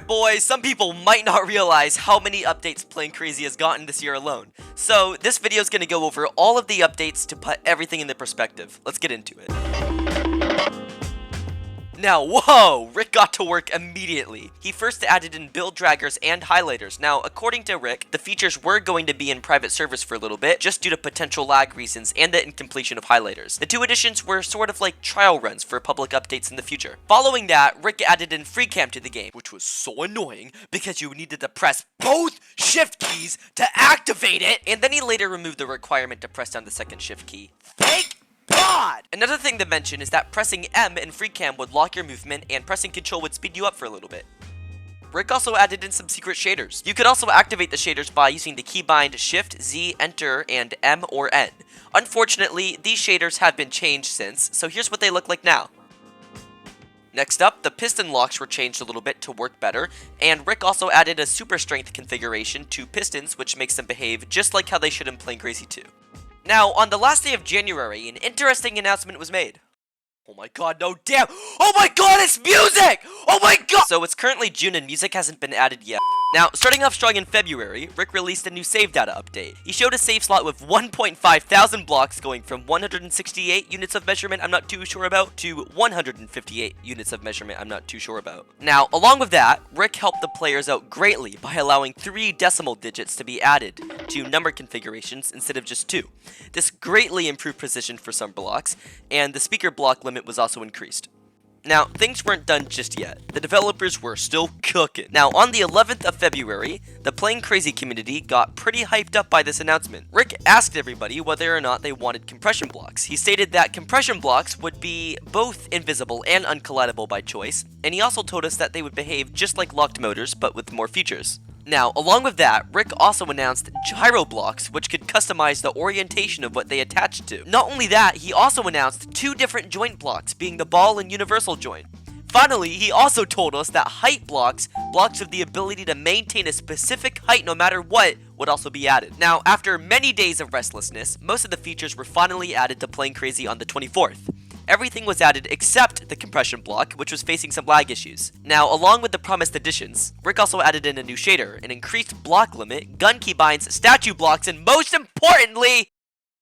boys, some people might not realize how many updates Playing Crazy has gotten this year alone. So this video is going to go over all of the updates to put everything into perspective. Let's get into it. Now, whoa! Rick got to work immediately. He first added in build draggers and highlighters. Now, according to Rick, the features were going to be in private servers for a little bit, just due to potential lag reasons and the incompletion of highlighters. The two additions were sort of like trial runs for public updates in the future. Following that, Rick added in free cam to the game, which was so annoying because you needed to press both shift keys to activate it, and then he later removed the requirement to press down the second shift key. Thank God! Another thing to mention is that pressing M in free cam would lock your movement and pressing control would speed you up for a little bit. Rick also added in some secret shaders. You could also activate the shaders by using the keybind Shift, Z, Enter, and M or N. Unfortunately, these shaders have been changed since, so here's what they look like now. Next up, the piston locks were changed a little bit to work better, and Rick also added a super strength configuration to pistons, which makes them behave just like how they should in Playing Crazy 2. Now, on the last day of January, an interesting announcement was made. Oh my god, no, damn! Oh my god, it's music! Oh my god! So it's currently June and music hasn't been added yet. Now, starting off strong in February, Rick released a new save data update. He showed a save slot with 1.5 thousand blocks going from 168 units of measurement I'm not too sure about to 158 units of measurement I'm not too sure about. Now, along with that, Rick helped the players out greatly by allowing 3 decimal digits to be added to number configurations instead of just 2. This greatly improved precision for some blocks, and the speaker block limit was also increased. Now, things weren't done just yet. The developers were still cooking. Now, on the 11th of February, the Playing Crazy community got pretty hyped up by this announcement. Rick asked everybody whether or not they wanted compression blocks. He stated that compression blocks would be both invisible and uncollidable by choice, and he also told us that they would behave just like locked motors, but with more features. Now, along with that, Rick also announced gyro blocks, which could customize the orientation of what they attached to. Not only that, he also announced 2 different joint blocks, being the ball and universal joint. Finally, he also told us that height blocks, blocks with the ability to maintain a specific height no matter what, would also be added. Now, after many days of restlessness, most of the features were finally added to Playing Crazy on the 24th. Everything was added except the compression block, which was facing some lag issues. Now, along with the promised additions, Rick also added in a new shader, an increased block limit, gun keybinds, statue blocks, and most importantly,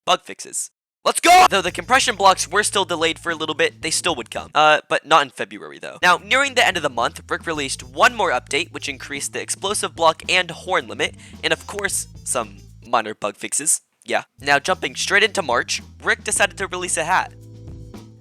bug fixes. Let's go! Though the compression blocks were still delayed for a little bit, they still would come. But not in February though. Now, nearing the end of the month, Rick released one more update, which increased the explosive block and horn limit, and of course, some minor bug fixes. Yeah. Now, jumping straight into March, Rick decided to release a hat.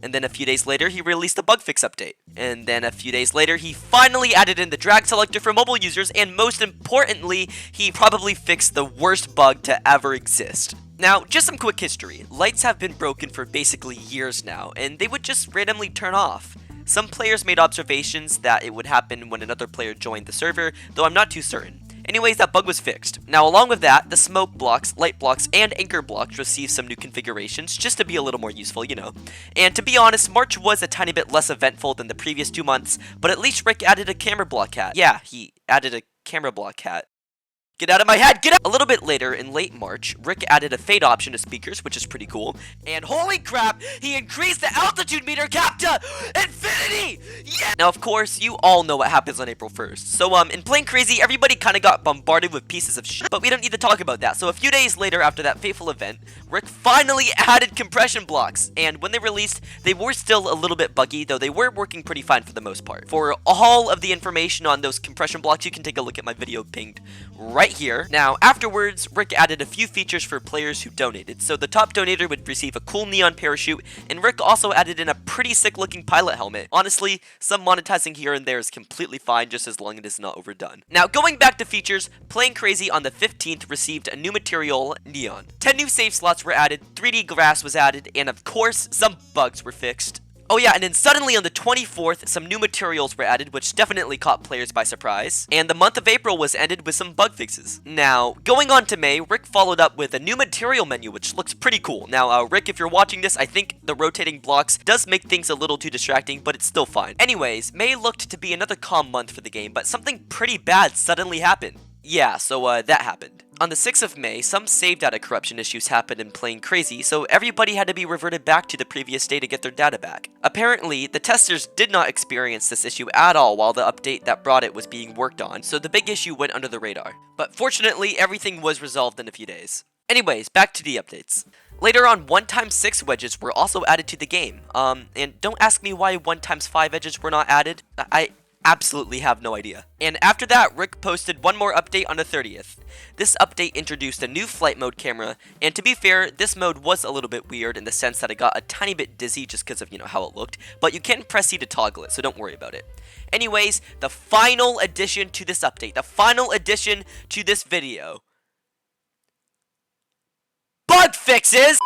And then a few days later, he released a bug fix update. And then a few days later, he finally added in the drag selector for mobile users, and most importantly, he probably fixed the worst bug to ever exist. Now, just some quick history. Lights have been broken for basically years now, and they would just randomly turn off. Some players made observations that it would happen when another player joined the server, though I'm not too certain. Anyways, that bug was fixed. Now, along with that, the smoke blocks, light blocks, and anchor blocks received some new configurations, just to be a little more useful, you know. And to be honest, March was a tiny bit less eventful than the previous 2 months, but at least Rick added a camera block hat. Yeah, he added a camera block hat. Get out of my head, get out! A little bit later, in late March, Rick added a fade option to speakers, which is pretty cool. And holy crap, he increased the altitude meter cap to infinity! Yeah! Now, of course, you all know what happens on April 1st. So, in Playing Crazy, everybody kind of got bombarded with pieces of shit, but we don't need to talk about that. So a few days later, after that fateful event, Rick finally added compression blocks. And when they released, they were still a little bit buggy, though they were working pretty fine for the most part. For all of the information on those compression blocks, you can take a look at my video pinged right here. Now, afterwards, Rick added a few features for players who donated. So the top donator would receive a cool neon parachute, and Rick also added in a pretty sick looking pilot helmet. Honestly, some monetizing here and there is completely fine, just as long as it is not overdone. Now, going back to features, Playing Crazy on the 15th received a new material, neon. 10 new save slots were added, 3D grass was added, and of course, some bugs were fixed. Oh yeah, and then suddenly on the 24th, some new materials were added, which definitely caught players by surprise. And the month of April was ended with some bug fixes. Now, going on to May, Rick followed up with a new material menu, which looks pretty cool. Now, Rick, if you're watching this, I think the rotating blocks does make things a little too distracting, but it's still fine. Anyways, May looked to be another calm month for the game, but something pretty bad suddenly happened. Yeah, so that happened. On the 6th of May, some saved data corruption issues happened in Playing Crazy, so everybody had to be reverted back to the previous day to get their data back. Apparently, the testers did not experience this issue at all while the update that brought it was being worked on, so the big issue went under the radar. But fortunately, everything was resolved in a few days. Anyways, back to the updates. Later on, 1x6 wedges were also added to the game. And don't ask me why 1x5 edges were not added. I absolutely have no idea. And after that, Rick posted one more update on the 30th. This update introduced a new flight mode camera, and to be fair, this mode was a little bit weird in the sense that it got a tiny bit dizzy just because of, how it looked, but you can press C to toggle it, so don't worry about it. Anyways, the final addition to this update, the final addition to this video. Bug fixes!